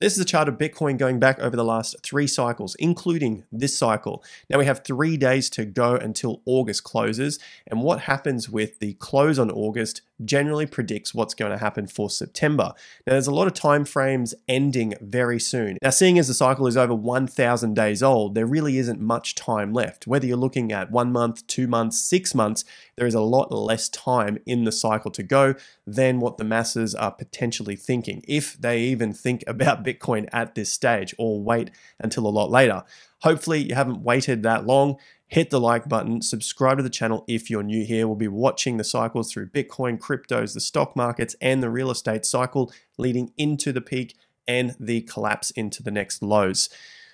This is a chart of Bitcoin going back over the last 3 cycles, including this cycle. Now we have 3 days to go until August closes, and what happens with the close on August generally predicts what's going to happen for September. Now there's a lot of time frames ending very soon. Now seeing as the cycle is over 1,000 days old, there really isn't much time left. Whether you're looking at 1 month, 2 months, 6 months, there is a lot less time in the cycle to go than what the masses are potentially thinking, if they even think about Bitcoin at this stage or wait until a lot later. Hopefully you haven't waited that long. Hit the like button, subscribe to the channel if you're new here. We'll be watching the cycles through Bitcoin, cryptos, the stock markets, and the real estate cycle leading into the peak and the collapse into the next lows.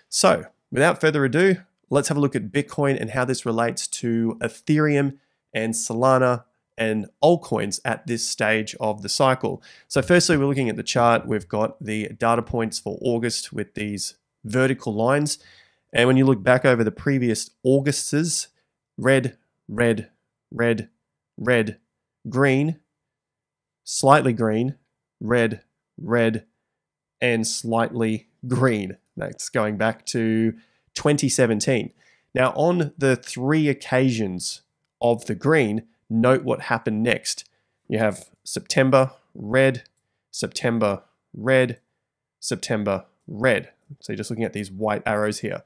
So without further ado, let's have a look at Bitcoin and how this relates to Ethereum and Solana and altcoins at this stage of the cycle. So firstly, we're looking at the chart. We've got the data points for August with these vertical lines. And when you look back over the previous Augusts, red, red, red, red, green, slightly green, red, red, and slightly green. That's going back to 2017. Now on the 3 occasions of the green, note what happened next. You have September, red, September, red, September, red. So you're just looking at these white arrows here.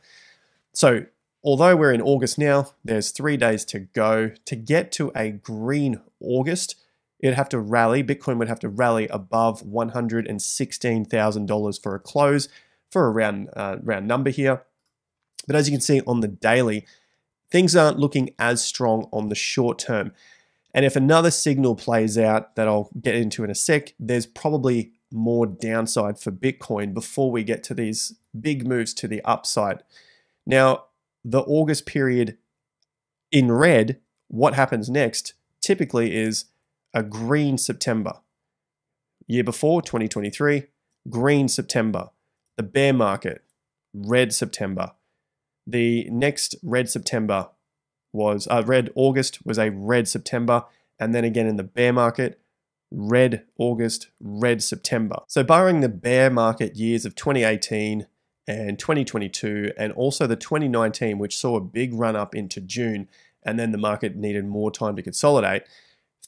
So although we're in August now, there's 3 days to go. To get to a green August, it'd have to rally, Bitcoin would have to rally above $116,000 for a close, for a round number here. But as you can see on the daily, things aren't looking as strong on the short term. And if another signal plays out that I'll get into in a sec, there's probably more downside for Bitcoin before we get to these big moves to the upside. Now, the August period in red, what happens next typically is a green September. Year before, 2023, green September. The bear market, red September. The next red September was red August was a red September, and then again in the bear market, red August, red September. So barring the bear market years of 2018 and 2022, and also the 2019, which saw a big run up into June, and then the market needed more time to consolidate,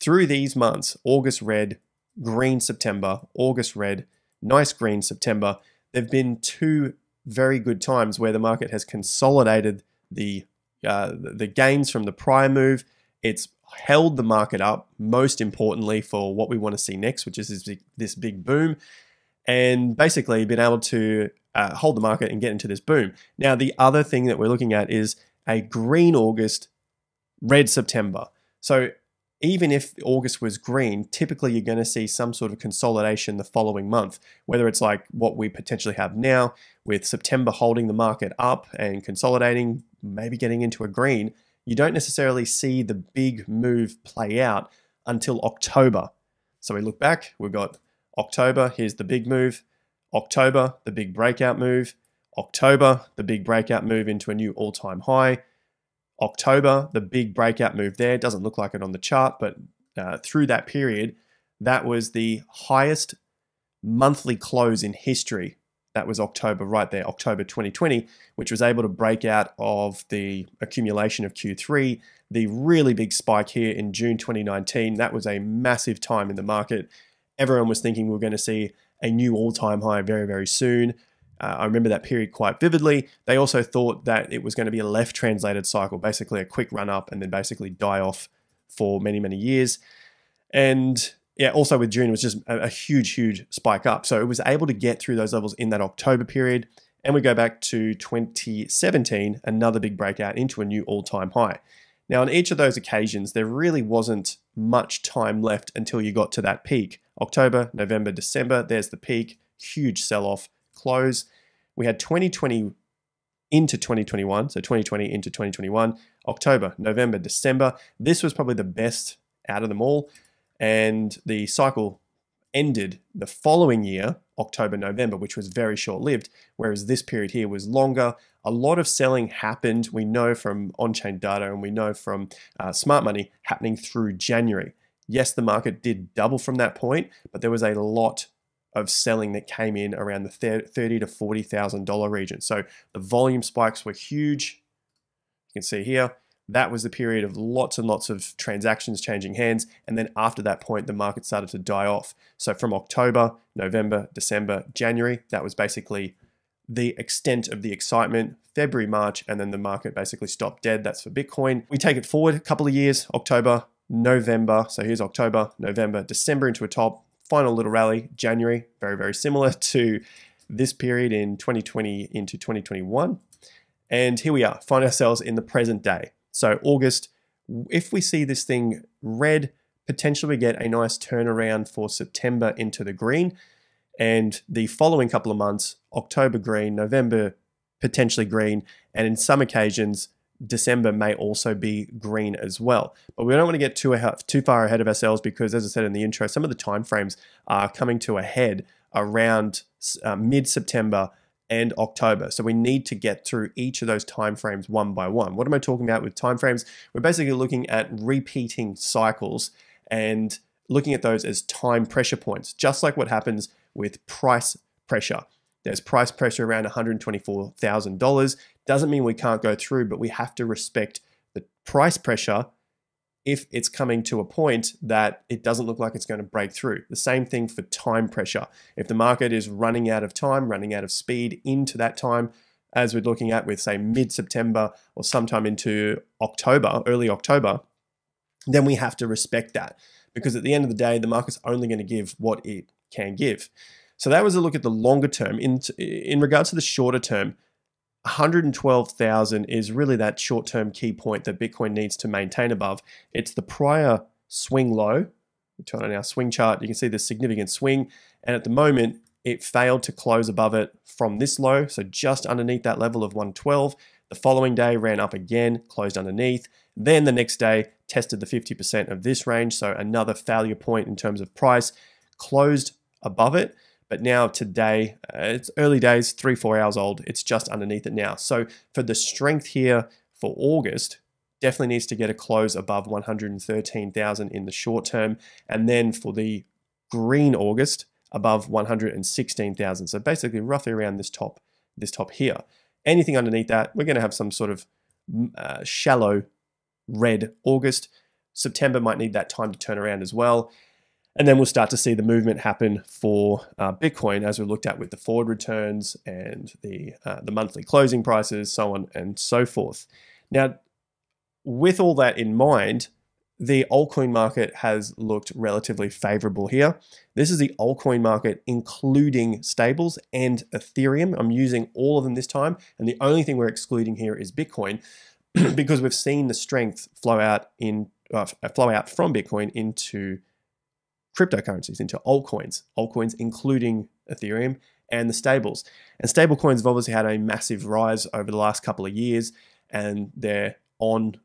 through these months, August red, green September, August red, nice green September, there've been 2 very good times where the market has consolidated the gains from the prior move. It's held the market up, most importantly for what we want to see next, which is this big boom, and basically been able to hold the market and get into this boom. Now, the other thing that we're looking at is a green August, red September. So even if August was green, typically you're going to see some sort of consolidation the following month, whether it's like what we potentially have now with September holding the market up and consolidating, maybe getting into a green. You don't necessarily see the big move play out until October. So we look back, we've got October, here's the big move. October, the big breakout move. October, the big breakout move into a new all-time high. October, the big breakout move there. Doesn't look like it on the chart, but through that period, that was the highest monthly close in history. That was October right there, October 2020, which was able to break out of the accumulation of Q3. The really big spike here in June 2019, that was a massive time in the market. Everyone was thinking we were going to see a new all-time high very, very soon. I remember that period quite vividly. They also thought that it was going to be a left translated cycle, basically a quick run up and then basically die off for many, many years. And yeah, also with June, it was just a huge, huge spike up. So it was able to get through those levels in that October period. And we go back to 2017, another big breakout into a new all-time high. Now, on each of those occasions, there really wasn't much time left until you got to that peak. October, November, December, there's the peak, huge sell-off, close. We had 2020 into 2021, so 2020 into 2021, October, November, December. This was probably the best out of them all. And the cycle ended the following year, October, November, which was very short-lived, whereas this period here was longer. A lot of selling happened, we know from on-chain data and we know from smart money, happening through January. Yes, the market did double from that point, but there was a lot of selling that came in around the $30,000 to $40,000 region. So the volume spikes were huge. You can see here, that was the period of lots and lots of transactions changing hands. And then after that point, the market started to die off. So from October, November, December, January, that was basically the extent of the excitement. February, March, and then the market basically stopped dead. That's for Bitcoin. We take it forward a couple of years, October, November. So here's October, November, December into a top, final little rally, January, very, very similar to this period in 2020 into 2021. And here we are, find ourselves in the present day. So August, if we see this thing red, potentially we get a nice turnaround for September into the green. And the following couple of months, October green, November potentially green, and in some occasions, December may also be green as well. But we don't want to get too far ahead of ourselves because, as I said in the intro, some of the timeframes are coming to a head around mid-September and October. So we need to get through each of those timeframes one by one. What am I talking about with timeframes? We're basically looking at repeating cycles and looking at those as time pressure points, just like what happens with price pressure. There's price pressure around $124,000. Doesn't mean we can't go through, but we have to respect the price pressure if it's coming to a point that it doesn't look like it's going to break through. The same thing for time pressure. If the market is running out of time, running out of speed into that time, as we're looking at with, say, mid-September or sometime into October, early October, then we have to respect that. Because at the end of the day, the market's only going to give what it can give. So that was a look at the longer term. In regards to the shorter term, 112,000 is really that short-term key point that Bitcoin needs to maintain above. It's the prior swing low. We turn on our swing chart. You can see the significant swing. And at the moment, it failed to close above it from this low. So just underneath that level of 112. The following day ran up again, closed underneath. Then the next day tested the 50% of this range. So another failure point in terms of price, closed above it. But now today, it's early days, 3-4 hours old. It's just underneath it now. So for the strength here for August, definitely needs to get a close above 113,000 in the short term. And then for the green August, above 116,000. So basically roughly around this top here. Anything underneath that, we're going to have some sort of shallow red August. September might need that time to turn around as well. And then we'll start to see the movement happen for Bitcoin, as we looked at with the forward returns and the monthly closing prices, so on and so forth. Now, with all that in mind, the altcoin market has looked relatively favorable here. This is the altcoin market, including stables and Ethereum. I'm using all of them this time, and the only thing we're excluding here is Bitcoin, because we've seen the strength flow out from Bitcoin into cryptocurrencies, into altcoins including Ethereum and the stables. And stable coins have obviously had a massive rise over the last couple of years, and they're on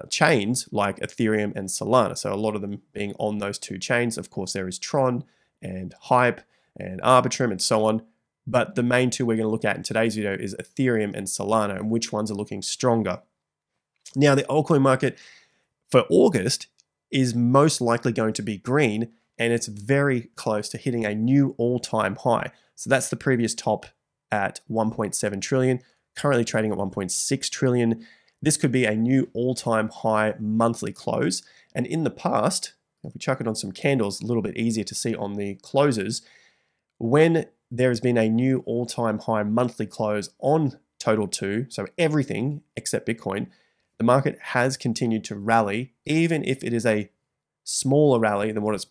chains like Ethereum and Solana. So a lot of them being on those two chains. Of course, there is Tron and Hype and Arbitrum and so on. But the main two we're going to look at in today's video is Ethereum and Solana, and which ones are looking stronger. Now, the altcoin market for August is most likely going to be green, and it's very close to hitting a new all-time high. So that's the previous top at 1.7 trillion, currently trading at 1.6 trillion. This could be a new all-time high monthly close. And in the past, if we chuck it on some candles, a little bit easier to see on the closes, when there has been a new all-time high monthly close on total 2, so everything except Bitcoin, the market has continued to rally, even if it is a smaller rally than what it's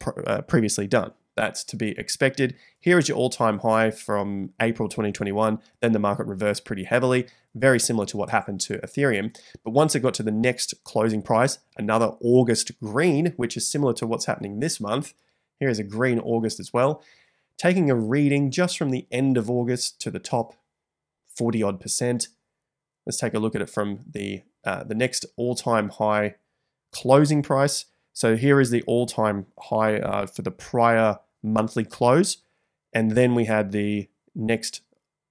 previously done. That's to be expected. Here is your all-time high from April 2021. Then the market reversed pretty heavily, very similar to what happened to Ethereum. But once it got to the next closing price, another August green, which is similar to what's happening this month. Here is a green August as well. Taking a reading just from the end of August to the top 40-odd%. Let's take a look at it from the next all-time high closing price. So here is the all-time high for the prior monthly close. And then we had the next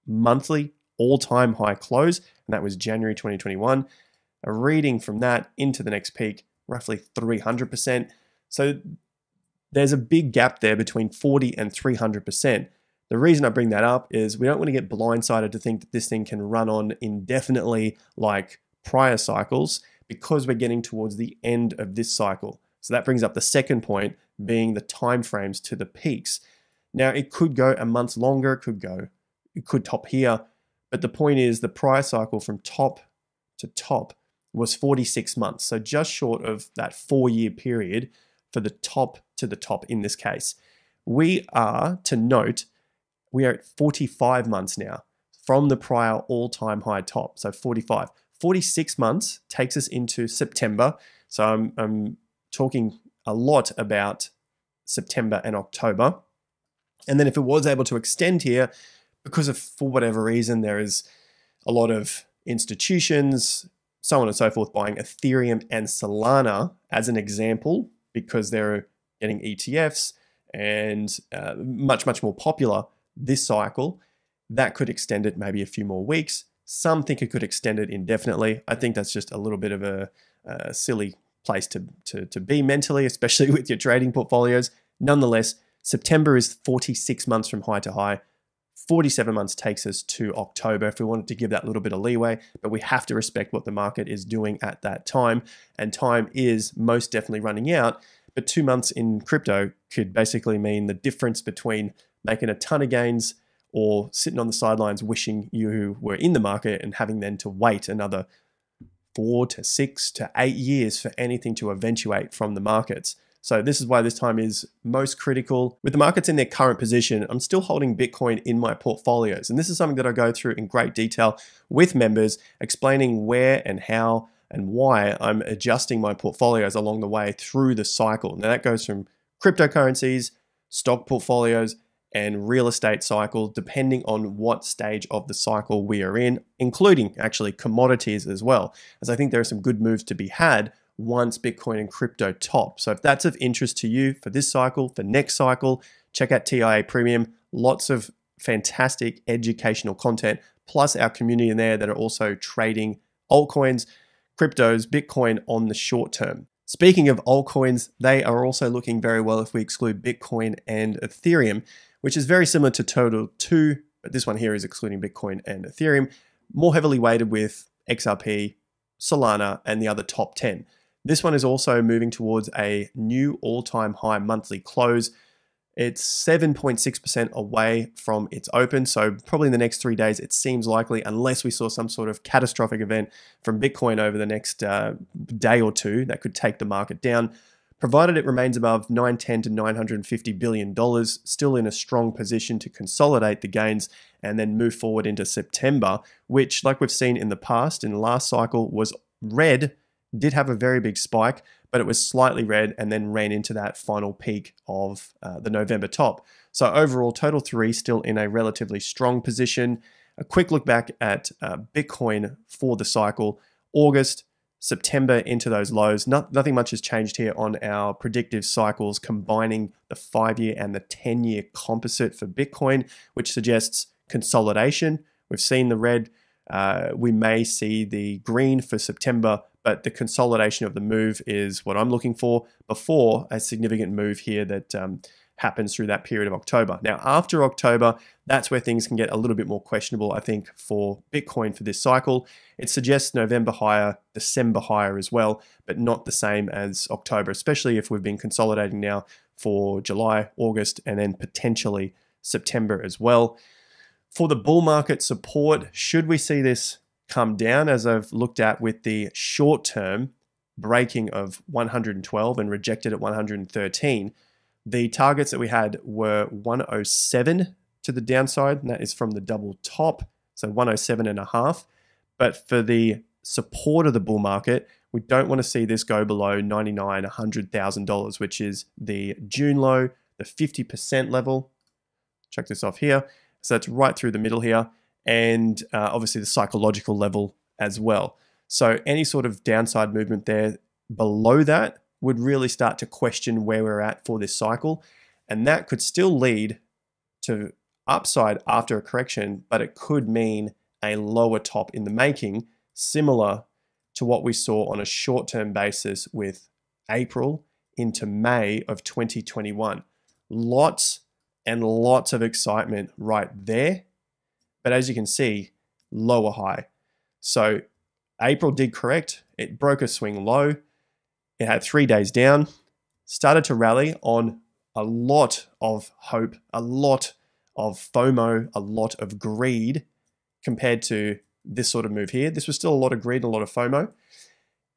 monthly all-time high close, and that was January 2021. A reading from that into the next peak, roughly 300%. So there's a big gap there between 40 and 300%. The reason I bring that up is we don't want to get blindsided to think that this thing can run on indefinitely like prior cycles, because we're getting towards the end of this cycle. So that brings up the second point, being the timeframes to the peaks. Now, it could go a month longer, it could top here, but the point is the prior cycle from top to top was 46 months. So just short of that 4-year period for the top to the top in this case. We are, to note, we are at 45 months now from the prior all-time high top. So 45. 46 months takes us into September. So I'm talking a lot about September and October. And then if it was able to extend here, because of, for whatever reason, there is a lot of institutions, so on and so forth, buying Ethereum and Solana as an example, because they're getting ETFs and much more popular this cycle, that could extend it maybe a few more weeks. Some think it could extend it indefinitely. I think that's just a little bit of a silly place to be mentally, especially with your trading portfolios. Nonetheless, September is 46 months from high to high. 47 months takes us to October if we wanted to give that little bit of leeway, but we have to respect what the market is doing at that time, and time is most definitely running out. But 2 months in crypto could basically mean the difference between making a ton of gains or sitting on the sidelines wishing you were in the market and having then to wait another 4 to 6 to 8 years for anything to eventuate from the markets. So this is why this time is most critical. With the markets in their current position, I'm still holding Bitcoin in my portfolios. And this is something that I go through in great detail with members, explaining where and how and why I'm adjusting my portfolios along the way through the cycle. Now that goes from cryptocurrencies, stock portfolios, and real estate cycle, depending on what stage of the cycle we are in, including actually commodities as well, as I think there are some good moves to be had once Bitcoin and crypto top. So if that's of interest to you for this cycle, for next cycle, check out TIA Premium. Lots of fantastic educational content, plus our community in there that are also trading altcoins, cryptos, Bitcoin on the short term. Speaking of altcoins, they are also looking very well if we exclude Bitcoin and Ethereum, which is very similar to Total 2, but this one here is excluding Bitcoin and Ethereum, more heavily weighted with XRP, Solana, and the other top 10. This one is also moving towards a new all-time high monthly close. It's 7.6% away from its open, so probably in the next 3 days it seems likely, unless we saw some sort of catastrophic event from Bitcoin over the next day or two that could take the market down. Provided it remains above $910 to $950 billion, still in a strong position to consolidate the gains and then move forward into September, which, like we've seen in the past, in the last cycle, was red, did have a very big spike, but it was slightly red and then ran into that final peak of the November top. So overall, Total 3 still in a relatively strong position. A quick look back at Bitcoin for the cycle, August, September into those lows. Nothing much has changed here on our predictive cycles, combining the 5-year and the 10-year composite for Bitcoin, which suggests consolidation. We've seen the red. We may see the green for September, but the consolidation of the move is what I'm looking for before a significant move here that happens through that period of October. Now, after October, that's where things can get a little bit more questionable, I think, for Bitcoin for this cycle. It suggests November higher, December higher as well, but not the same as October, especially if we've been consolidating now for July, August, and then potentially September as well. For the bull market support, should we see this come down, as I've looked at with the short-term breaking of 112 and rejected at 113, the targets that we had were 107 to the downside, and that is from the double top, so 107.5. But for the support of the bull market, we don't want to see this go below $99,000, $100,000, which is the June low, the 50% level. Check this off here. So that's right through the middle here, and obviously the psychological level as well. So any sort of downside movement there below that would really start to question where we're at for this cycle, and that could still lead to upside after a correction, but it could mean a lower top in the making, similar to what we saw on a short-term basis with April into May of 2021. Lots and lots of excitement right there. But as you can see, lower high. So April did correct. It broke a swing low. It had 3 days down, started to rally on a lot of hope, a lot of FOMO, a lot of greed compared to this sort of move here. This was still a lot of greed, a lot of FOMO.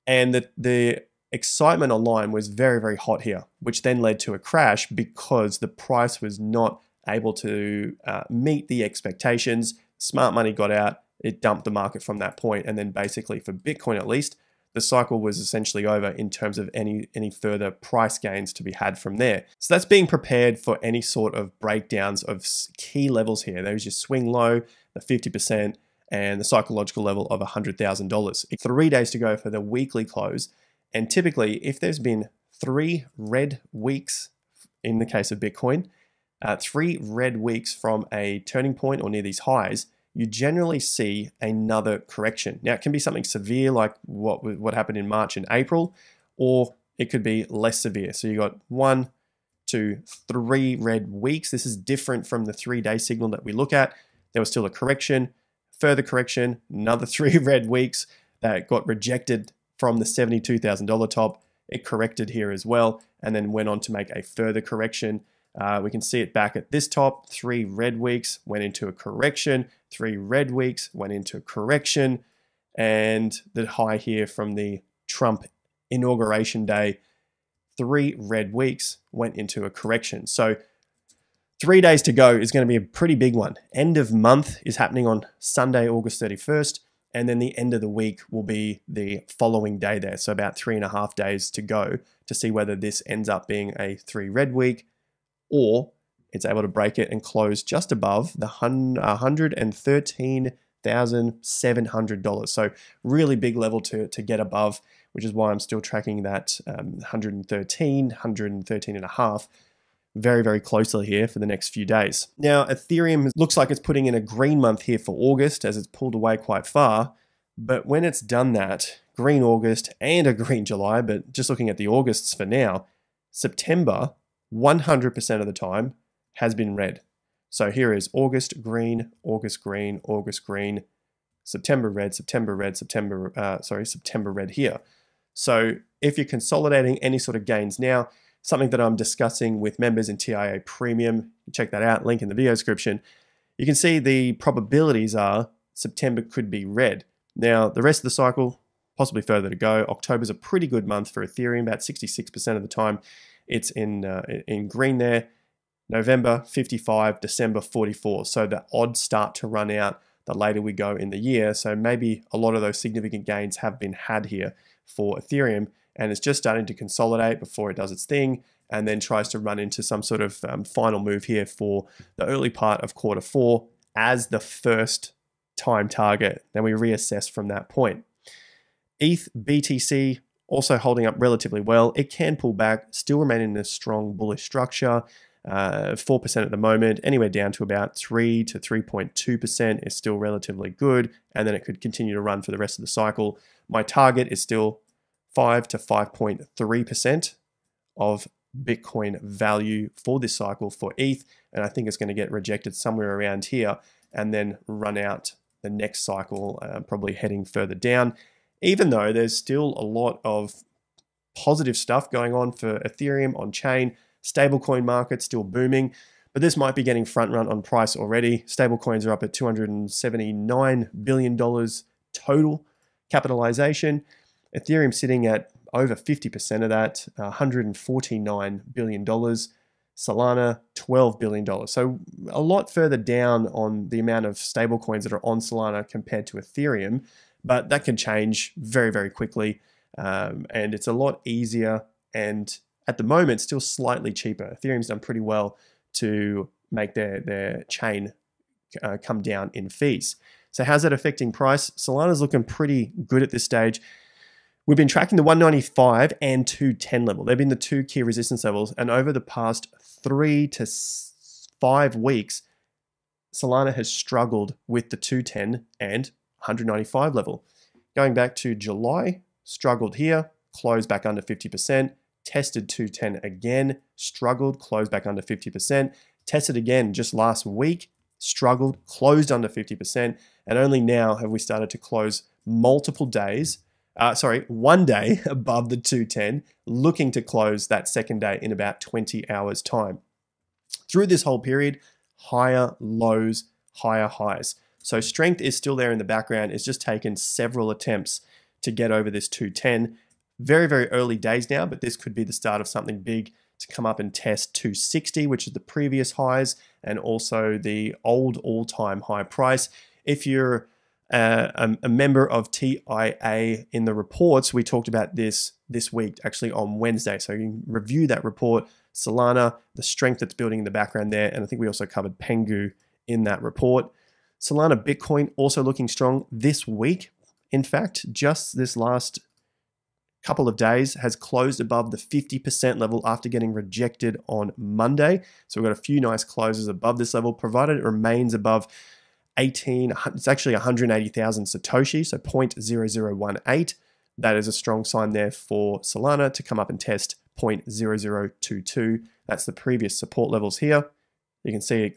And the excitement online was very, very hot here, which then led to a crash because the price was not able to meet the expectations. Smart money got out, it dumped the market from that point, and then basically for Bitcoin at least, the cycle was essentially over in terms of any further price gains to be had from there. So that's being prepared for any sort of breakdowns of key levels here. There's your swing low, the 50%, and the psychological level of $100,000. 3 days to go for the weekly close, and typically if there's been 3 red weeks in the case of Bitcoin, 3 red weeks from a turning point or near these highs, you generally see another correction. Now, it can be something severe like what happened in March and April, or it could be less severe. So you got 1, 2, 3 red weeks. This is different from the 3-day signal that we look at. There was still a correction, further correction, another 3 red weeks that got rejected from the $72,000 top. It corrected here as well, and then went on to make a further correction. We can see it back at this top, 3 red weeks, went into a correction, 3 red weeks, went into a correction, and the high here from the Trump inauguration day, 3 red weeks, went into a correction. So 3 days to go is going to be a pretty big one. End of month is happening on Sunday, August 31st, and then the end of the week will be the following day there. So about 3.5 days to go to see whether this ends up being a 3 red week, or it's able to break it and close just above the $113,700. So really big level to get above, which is why I'm still tracking that 113 and a half very, very closely here for the next few days. Now, Ethereum looks like it's putting in a green month here for August as it's pulled away quite far. But when it's done that, green August and a green July, but just looking at the Augusts for now, September, 100% of the time has been red. So here is August green, August green, August green, September red, September red, September red here. So if you're consolidating any sort of gains now, something that I'm discussing with members in TIA Premium, check that out, link in the video description, you can see the probabilities are September could be red. Now, the rest of the cycle, possibly further to go. October's a pretty good month for Ethereum, about 66% of the time. It's in green there. November 55, December 44. So the odds start to run out the later we go in the year. So maybe a lot of those significant gains have been had here for Ethereum, and it's just starting to consolidate before it does its thing and then tries to run into some sort of final move here for the early part of Q4 as the first time target. Then we reassess from that point. ETH, BTC, also holding up relatively well. It can pull back, still remaining in a strong bullish structure. 4% at the moment, anywhere down to about 3 to 3.2% is still relatively good, and then it could continue to run for the rest of the cycle. My target is still 5 to 5.3% of Bitcoin value for this cycle for ETH, and I think it's going to get rejected somewhere around here and then run out the next cycle, probably heading further down. Even though there's still a lot of positive stuff going on for Ethereum on chain, stablecoin market still booming, but this might be getting front run on price already. Stablecoins are up at $279 billion total capitalization. Ethereum sitting at over 50% of that, $149 billion. Solana, $12 billion. So a lot further down on the amount of stablecoins that are on Solana compared to Ethereum, but that can change very, very quickly. And it's a lot easier, and at the moment, still slightly cheaper. Ethereum's done pretty well to make their chain come down in fees. So how's that affecting price? Solana's looking pretty good at this stage. We've been tracking the 195 and 210 level. They've been the 2 key resistance levels, and over the past 3 to 5 weeks, Solana has struggled with the 210 and 195 level. Going back to July, struggled here, closed back under 50%, tested 210 again, struggled, closed back under 50%, tested again just last week, struggled, closed under 50%, and only now have we started to close multiple days, one day above the 210, looking to close that second day in about 20 hours time. Through this whole period, higher lows, higher highs. So strength is still there in the background. It's just taken several attempts to get over this 210. Very, very early days now, but this could be the start of something big to come up and test 260, which is the previous highs, and also the old all-time high price. If you're a member of TIA in the reports, we talked about this week, actually on Wednesday. So you can review that report, Solana, the strength that's building in the background there, and I think we also covered Pengu in that report. Solana Bitcoin also looking strong this week. In fact, just this last couple of days has closed above the 50% level after getting rejected on Monday. So we've got a few nice closes above this level, provided it remains above it's actually 180,000 Satoshi, so 0.0018. That is a strong sign there for Solana to come up and test 0.0022. That's the previous support levels here. You can see it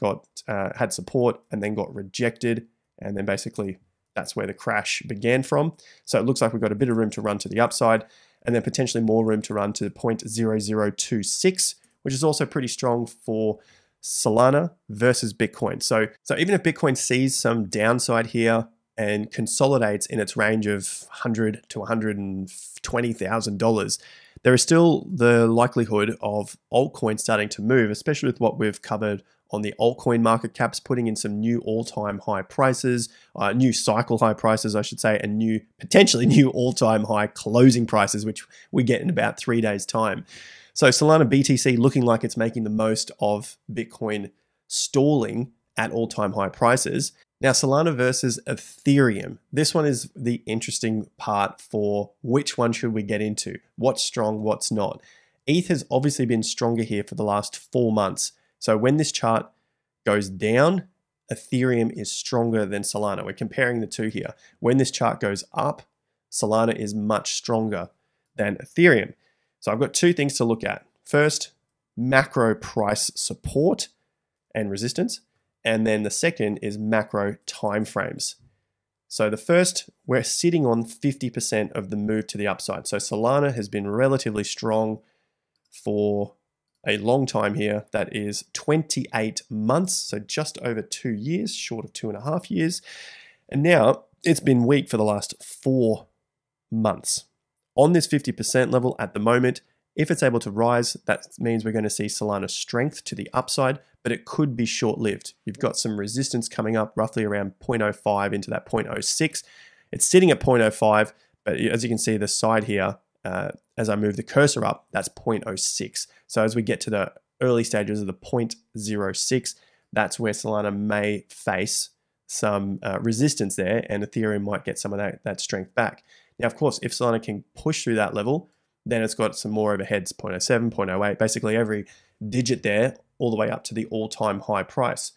had support and then got rejected, and then basically that's where the crash began from. So it looks like we've got a bit of room to run to the upside, and then potentially more room to run to 0.0026, which is also pretty strong for Solana versus Bitcoin. So even if Bitcoin sees some downside here and consolidates in its range of $100,000 to $120,000, there is still the likelihood of altcoins starting to move, especially with what we've covered on the altcoin market caps, putting in some new all-time high prices, new cycle high prices, I should say, and potentially new all-time high closing prices, which we get in about 3 days' time. So Solana BTC looking like it's making the most of Bitcoin stalling at all-time high prices. Now, Solana versus Ethereum. This one is the interesting part for which one should we get into? What's strong, what's not? ETH has obviously been stronger here for the last 4 months. So when this chart goes down, Ethereum is stronger than Solana. We're comparing the two here. When this chart goes up, Solana is much stronger than Ethereum. So I've got two things to look at. First, macro price support and resistance. And then the second is macro timeframes. So the first, we're sitting on 50% of the move to the upside. So Solana has been relatively strong for a long time here. That is 28 months, so just over 2 years, short of 2.5 years. And now it's been weak for the last 4 months. On this 50% level at the moment, if it's able to rise, that means we're going to see Solana's strength to the upside, but it could be short-lived. You've got some resistance coming up roughly around 0.05 into that 0.06. It's sitting at 0.05, but as you can see the side here, as I move the cursor up, that's 0.06. So as we get to the early stages of the 0.06, that's where Solana may face some resistance there, and Ethereum might get some of that strength back. Now, of course, if Solana can push through that level, then it's got some more overheads, 0.07, 0.08, basically every digit there, all the way up to the all-time high price.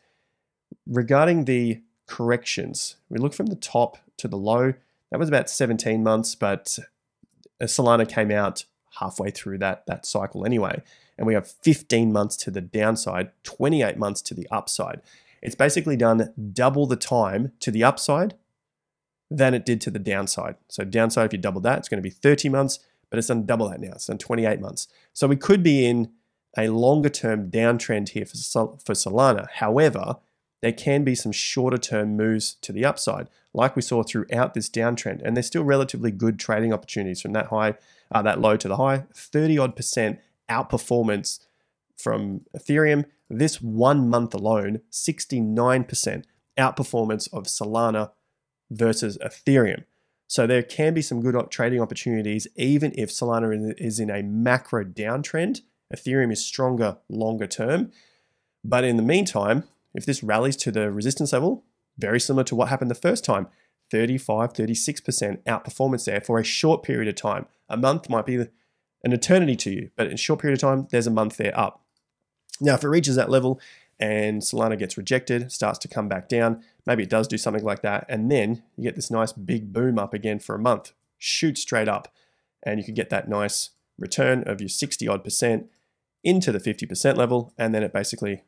Regarding the corrections, we look from the top to the low. That was about 17 months, but Solana came out halfway through that cycle anyway. And we have 15 months to the downside, 28 months to the upside. It's basically done double the time to the upside than it did to the downside. So downside, if you double that, it's going to be 30 months, but it's done double that now. It's done 28 months. So we could be in a longer term downtrend here for Solana. However, there can be some shorter term moves to the upside, like we saw throughout this downtrend. And there's still relatively good trading opportunities from that low to the high. 30% outperformance from Ethereum. This 1 month alone, 69% outperformance of Solana versus Ethereum. So there can be some good trading opportunities even if Solana is in a macro downtrend. Ethereum is stronger longer term. But in the meantime, if this rallies to the resistance level, very similar to what happened the first time, 35, 36% outperformance there for a short period of time. A month might be an eternity to you, but in a short period of time, there's a month there up. Now, if it reaches that level and Solana gets rejected, starts to come back down, maybe it does do something like that, and then you get this nice big boom up again for a month, shoot straight up, and you could get that nice return of your 60 odd percent into the 50% level, and then it basically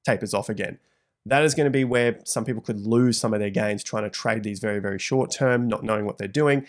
tapers off again. That is going to be where some people could lose some of their gains trying to trade these very, very short term, not knowing what they're doing.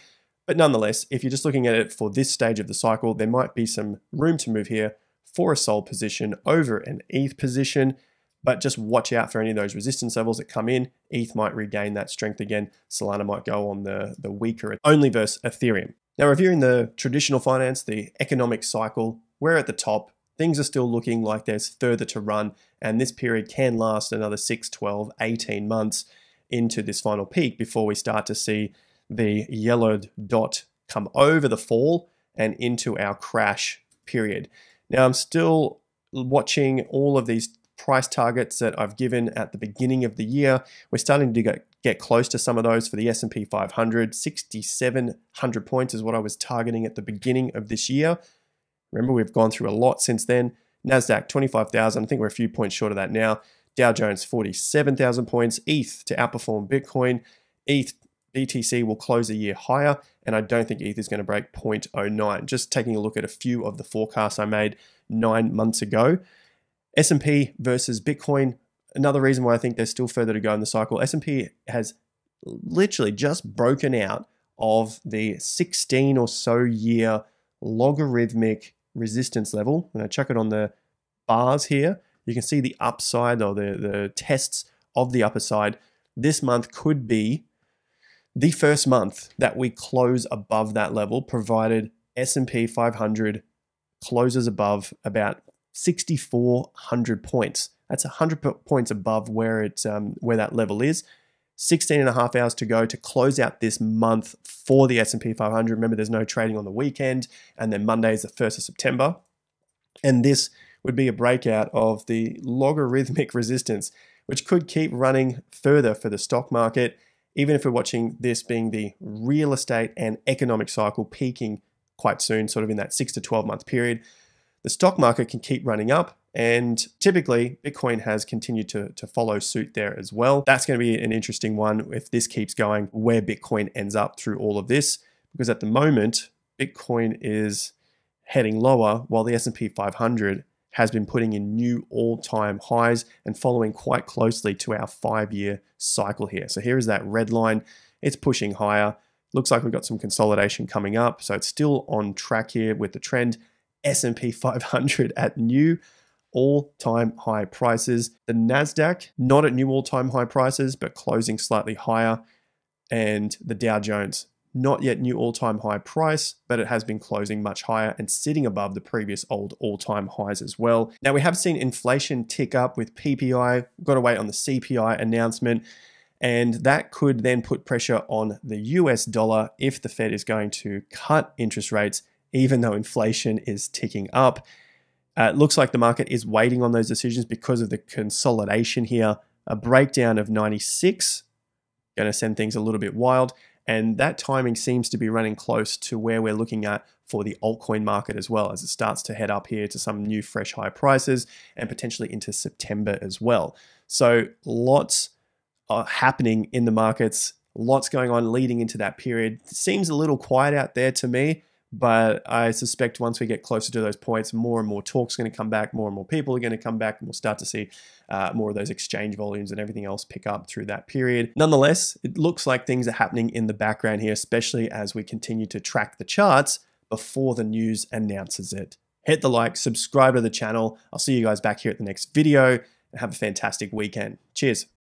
But nonetheless, if you're just looking at it for this stage of the cycle, there might be some room to move here for a sold position over an ETH position, but just watch out for any of those resistance levels that come in. ETH might regain that strength again. Solana might go on the weaker, only versus Ethereum. Now, reviewing the traditional finance, the economic cycle, we're at the top. Things are still looking like there's further to run, and this period can last another 6, 12, 18 months into this final peak before we start to see the yellowed dot come over the fall and into our crash period. Now, I'm still watching all of these price targets that I've given at the beginning of the year. We're starting to get close to some of those for the S&P 500. 6,700 points is what I was targeting at the beginning of this year. Remember, we've gone through a lot since then. NASDAQ, 25,000. I think we're a few points short of that now. Dow Jones, 47,000 points. ETH to outperform Bitcoin. ETH, BTC will close a year higher, and I don't think ETH is going to break 0.09. Just taking a look at a few of the forecasts I made 9 months ago. S&P versus Bitcoin, another reason why I think there's still further to go in the cycle. S&P has literally just broken out of the 16 or so year logarithmic resistance level. When I chuck it on the bars here, you can see the upside or the tests of the upper side. This month could be the first month that we close above that level, provided S&P 500 closes above about 6,400 points. That's 100 points above where that level is. 16 and a half hours to go to close out this month for the S&P 500. Remember, there's no trading on the weekend, and then Monday is the 1st of September. And this would be a breakout of the logarithmic resistance, which could keep running further for the stock market, even if we're watching this being the real estate and economic cycle peaking quite soon, sort of in that 6 to 12 month period. The stock market can keep running up, and typically Bitcoin has continued to follow suit there as well. That's going to be an interesting one if this keeps going, where Bitcoin ends up through all of this, because at the moment Bitcoin is heading lower while the S&P 500 has been putting in new all-time highs and following quite closely to our 5-year cycle here. So here is that red line. It's pushing higher. Looks like we've got some consolidation coming up. So it's still on track here with the trend. S&P 500 at new all-time high prices. The NASDAQ, not at new all-time high prices, but closing slightly higher. And the Dow Jones, not yet new all-time high price, but it has been closing much higher and sitting above the previous old all-time highs as well. Now, we have seen inflation tick up with PPI. We've got to wait on the CPI announcement, and that could then put pressure on the US dollar if the Fed is going to cut interest rates, even though inflation is ticking up. It looks like the market is waiting on those decisions because of the consolidation here. A breakdown of 96, going to send things a little bit wild. And that timing seems to be running close to where we're looking at for the altcoin market as well, as it starts to head up here to some new fresh high prices and potentially into September as well. So lots are happening in the markets, lots going on leading into that period. It seems a little quiet out there to me, but I suspect once we get closer to those points, more and more talk's going to come back, more and more people are going to come back, and we'll start to see more of those exchange volumes and everything else pick up through that period. Nonetheless, it looks like things are happening in the background here, especially as we continue to track the charts before the news announces it. Hit the like, subscribe to the channel. I'll see you guys back here at the next video, and have a fantastic weekend. Cheers.